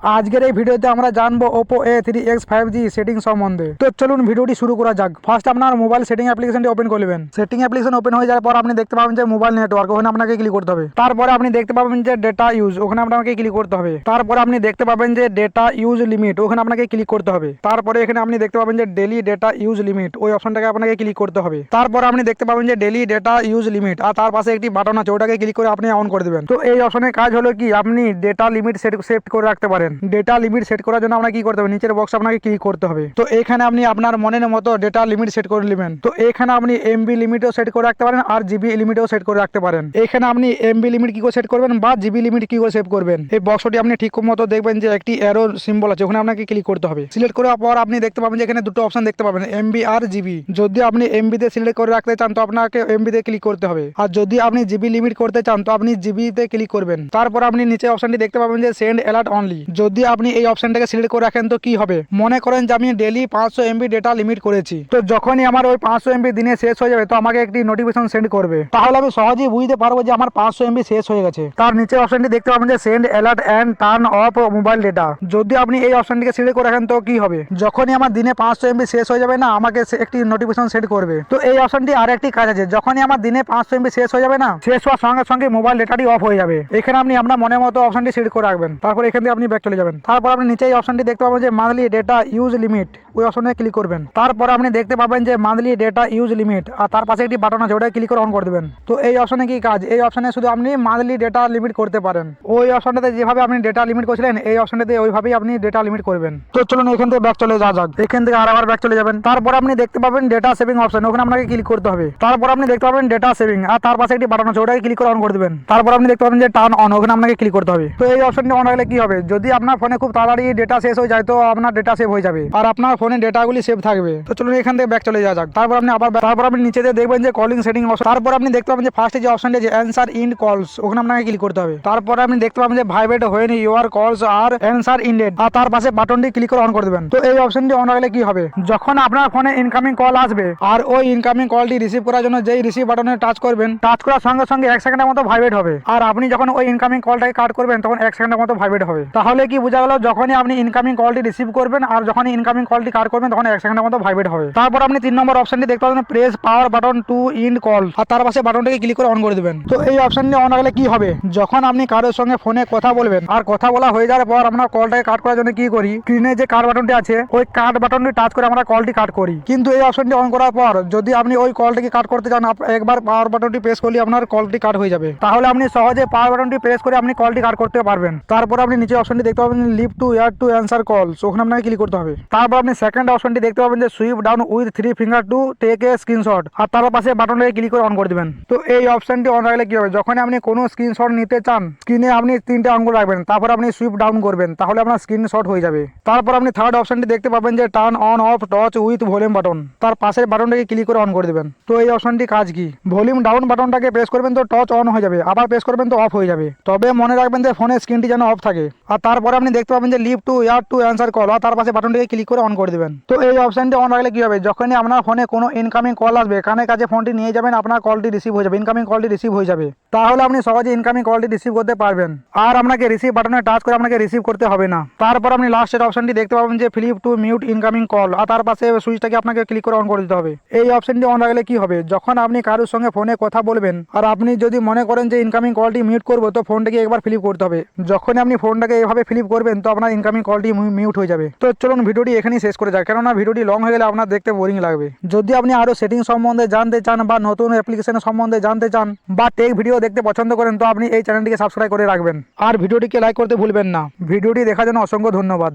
আজকের এই ভিডিওতে আমরা জানবো Oppo A3X 5G সেটিং সম্বন্ধে। তো চলুন ভিডিওটি শুরু করা যাক। ফার্স্ট আপনার মোবাইল সেটিং অ্যাপ্লিকেশনটি ওপেন করবেন। সেটিং অ্যাপ্লিকেশন ওপেন হয়ে যাওয়ার পর আপনি দেখতে পাবেন যে মোবাইল নেটওয়ার্ক, ওখানে আপনাকে ক্লিক করতে হবে। তারপরে আপনি দেখতে পাবেন যে ডেটা ইউজ, ওখানে আপনাকে ক্লিক করতে হবে। তারপরে আপনি দেখতে পাবেন যে ডেটা ইউজ লিমিট, ওখানে আপনাকে ক্লিক করতে হবে। তারপরে এখানে আপনি দেখতে পাবেন যে ডেলি ডেটা ইউজ লিমিট, ওই অপশনটাকে আপনাকে ক্লিক করতে হবে। তারপর আপনি দেখতে পাবেন যে ডেলি ডেটা ইউজ লিমিট, আর তার পাশে একটি বাটন আছে, ওটাকে ক্লিক করে আপনি অন করে দেবেন। তো এই অপশনের কাজ হলো কি, আপনি ডেটা লিমিট সেট করে রাখতে পারেন। ডেটা লিমিট সেট করার জন্য আপনাকে কি করতে হবে, নিচের বক্স আপনাকে ক্লিক করতে হবে। তো এখানে আপনি আপনার মনের মতো ডেটা লিমিট সেট করে নেবেন। তো এখানে আপনি এমবি লিমিটও সেট করে রাখতে পারেন আর জিবি লিমিটও সেট করে রাখতে পারেন। এখানে আপনি এমবি লিমিট কি করে সেট করবেন বা জিবি লিমিট কি করে সেভ করবেন, এই বক্সটি আপনি ঠিক মতো দেখবেন যে একটি অ্যারো সিম্বল আছে, ওখানে আপনাকে ক্লিক করতে হবে। সিলেক্ট করার পর আপনি দেখতে পাবেন যে এখানে দুটো অপশন দেখতে পাবেন, এমবি আর জিবি। যদি আপনি এমবি তে সিলেক্ট করে রাখতে চান তো আপনাকে এমবি তে ক্লিক করতে হবে, আর যদি আপনি জিবি লিমিট করতে চান তো আপনি জিবি তে ক্লিক করবেন। তারপর আপনি নিচে অপশনটি দেখতে পাবেন যে সেন্ড অ্যালার্ট অনলি। যদি আপনি এই অপশনটাকে সিলেক্ট করে রাখেন তো কি হবে, মনে করেন যে আমি ডেলি 500 এমবি ডেটা লিমিট করেছি, তো যখনই আমার ওই 500 এমবি দিনে শেষ হয়ে যাবে তো আমাকে একটি নোটিফিকেশন সেন্ড করবে। তাহলে আমি সহজেই বুঝতে পারবো যে আমার 500 এমবি শেষ হয়ে গেছে। তার নিচে অপশনটি দেখতে পাবেন যে send alert and turn off mobile data. যদি আপনি এই অপশনটিকে সিলেক্ট করে রাখেন তো কি হবে, যখনই আমার দিনে 500 এমবি শেষ হয়ে যাবে না, আমাকে একটি নোটিফিকেশন সেন্ড করবে। তো এই অপশনটি আর একটি কাজ আছে, যখনই আমার দিনে 500 এমবি শেষ হয়ে যাবে না, শেষ হওয়ার সঙ্গে সঙ্গে মোবাইল ডেটাটি অফ হয়ে যাবে। এখানে আপনি আপনার মনের মতো অপশনটি সিলেক্ট করে রাখবেন। তারপর এখান থেকে আপনি ব্যাক চলে যাবেন। তারপর আপনি নিচে এই অপশনটি দেখতে পাবেন যে মান্থলি ডেটা ইউজ লিমিট, ওই অপশনে ক্লিক করবেন। তারপর আপনি দেখতে পাবেন যে মান্থলি ডেটা ইউজ লিমিট, আর তার পাশে একটি বাটন আছে, ওটা ক্লিক করে অন করে দেবেন। তো এই অপশনে কি কাজ, এই অপশনে শুধু আপনি মান্থলি ডেটা লিমিট করতে পারেন। ওই অপশনটাতে যেভাবে আপনি ডেটা লিমিট করেছিলেন এই অপশনটাতে ওইভাবেই আপনি ডেটা লিমিট করবেন। তো চলুন এখান থেকে ব্যাক চলে যাওয়া যাক। এখান থেকে আবার ব্যাক চলে যাবেন। তারপর আপনি দেখতে পাবেন ডেটা সেভিং অপশন, ওখানে আপনাকে ক্লিক করতে হবে। তারপর আপনি দেখতে পাবেন ডেটা সেভিং, আর তার পাশে একটি বাটন আছে, ওটাকে ক্লিক করে অন করে দেবেন। তারপর আপনি দেখতে পাবেন যে টার্ন অন, ওখানে আপনাকে ক্লিক করতে হবে। তো এই অপশনটি অন হলে কি হবে, যদি আপনার ফোনে খুব তাড়াতাড়ি ডেটা শেষ হয়ে যায় তো আপনার ডেটা সেভ হয়ে যাবে আর আপনার ফোনে ডেটাগুলি সেভ থাকবে। তো চলুন এখান থেকে ব্যাক চলে যাওয়া যাক। তারপর আপনি নিচে দিয়ে দেখবেন যে কলিং সেটিং অপশন। তারপর আপনি দেখতে পাবেন যে ফার্স্টে যে অপশনটি আছে অ্যানসার ইন কলস, ওখানে আপনাকে ক্লিক করতে হবে। তারপর আপনি দেখতে পাবেন যে ভাইব্রেট হোয়েন ইউর কলস আর অ্যানসার ইনডেড, আর তার পাশে বাটনটি ক্লিক করে অন করে দেবেন। তো এই অপশনটি অন হলে কি হবে, যখন আপনার ফোনে ইনকামিং কল আসবে আর ওই ইনকামিং কলটি রিসিভ করার জন্য যেই রিসিভ বাটনে টাচ করবেন, টাচ করার সঙ্গে সঙ্গে 1 সেকেন্ডের মতো ভাইব্রেট হবে। আর আপনি যখন ওই ইনকামিং কলটাকে কাট করবেন তখন 1 সেকেন্ডের মতো ভাইব্রেট হবে। তাহলে কি বোঝা গেল, যখনই আপনি ইনকামিং কলটি রিসিভ করবেন আর যখনই ইনকামিং কলটি কাট করবেন তখন 1 সেকেন্ডের মতো ভাইব্রেট হবে। তারপর আপনি 3 নম্বর অপশনটি দেখতে পাবেন press power button to end call, আর তার পাশে বাটনটাকে ক্লিক করে অন করে দেবেন। তো এই অপশনটি অন হলে কি হবে, যখন আপনি কারোর সঙ্গে ফোনে কথা বলবেন আর কথা বলা হয়ে যাওয়ার পর আমরা কলটাকে কাট করার জন্য কি করি, স্ক্রিনে যে কাট বাটনটি আছে ওই কাট বাটনটি টাচ করে আমরা কলটি কাট করি। কিন্তু এই অপশনটি অন করার পর যদি আপনি ওই কলটিকে কাট করতে চান, একবার পাওয়ার বাটনটি প্রেস করলে আপনার কলটি কাট হয়ে যাবে। তাহলে আপনি সহজে পাওয়ার বাটনটি প্রেস করে আপনি কলটি কাট করতে পারবেন। তারপর আপনি নিচে অপশনটি দেখতে পাবেন leave to ear to answer calls, ওখানে আপনাকে ক্লিক করতে হবে। তারপর আপনি সেকেন্ড অপশনটি দেখতে পাবেন যে swipe down with 3 finger to take a screenshot, আর তার পাশে বাটনটাকে ক্লিক করে অন করে দিবেন। তো এই অপশনটি অন রাখলে কি হবে, যখন আপনি কোনো স্ক্রিনশট নিতে চান স্ক্রিনে আপনি 3টে আঙ্গুল রাখবেন, তারপর আপনি সুইপ ডাউন করবেন, তাহলে আপনার স্ক্রিনশট হয়ে যাবে। তারপর আপনি থার্ড অপশনটি দেখতে পাবেন যে turn on off torch with volume button, তার পাশের বাটনটাকে ক্লিক করে অন করে দেবেন। তো এই অপশনটি কাজ কি, ভলিউম ডাউন বাটনটাকে প্রেস করবেন তো টচ অন হয়ে যাবে, আবার প্রেস করবেন তো অফ হয়ে যাবে। তবে মনে রাখবেন যে ফোনের স্ক্রিনটি যেন অফ থাকে। আর তারপরে আপনি দেখতে পাবেন যে লিভ to ear to answer call, আর তার পাশে বাটনটাকে ক্লিক করে অন করে দেবেন। তো এই অপশনটি অন রাখলে কি হবে, যখনই আপনার ফোনে কোনো ইনকামিং কল আসবে কানের কাছে ফোনটি নিয়ে যাবেন, আপনার কলটি রিসিভ হয়ে যাবে, ইনকামিং কলটি রিসিভ হয়ে যাবে। তাহলে আপনি সহজে ইনকামিং কলটি রিসিভ করতে পারবেন আর আপনাকে রিসিভ বাটনে টাচ করে আপনাকে রিসিভ করতে হবে না। তারপর আপনি লাস্টের অপশনটি দেখতে পাবেন যে flip to mute incoming call, আর তার পাশে সুইচটাকে আপনাকে ক্লিক করে অন করে দিতে হবে। এই অপশনটি অন রাখলে কি হবে, যখন আপনি কারোর সঙ্গে ফোনে কথা বলবেন আর আপনি যদি মনে করেন যে ইনকামিং কলটি মিউট করবো তো ফোনটাকে একবার ফ্লিপ করতে হবে। যখন আপনি ফোনটাকে এভাবে ফ্লিপ করবেন তো আপনার ইনকামিং কলটি মিউট হয়ে যাবে। তো চলুন ভিডিওটি এখানেই শেষ করে যাক, কেননা ভিডিওটি লং হয়ে গেলে আপনার দেখতে বোরিং লাগবে। যদি আপনি আরো সেটিং সম্বন্ধে জানতে চান বা নতুন অ্যাপ্লিকেশন সম্বন্ধে জানতে চান বা টেক ভিডিও দেখতে পছন্দ করেন তো আপনি এই চ্যানেলটিকে সাবস্ক্রাইব করে রাখবেন আর ভিডিওটিকে লাইক করতে ভুলবেন না। ভিডিওটি দেখার জন্য অসংখ্য ধন্যবাদ।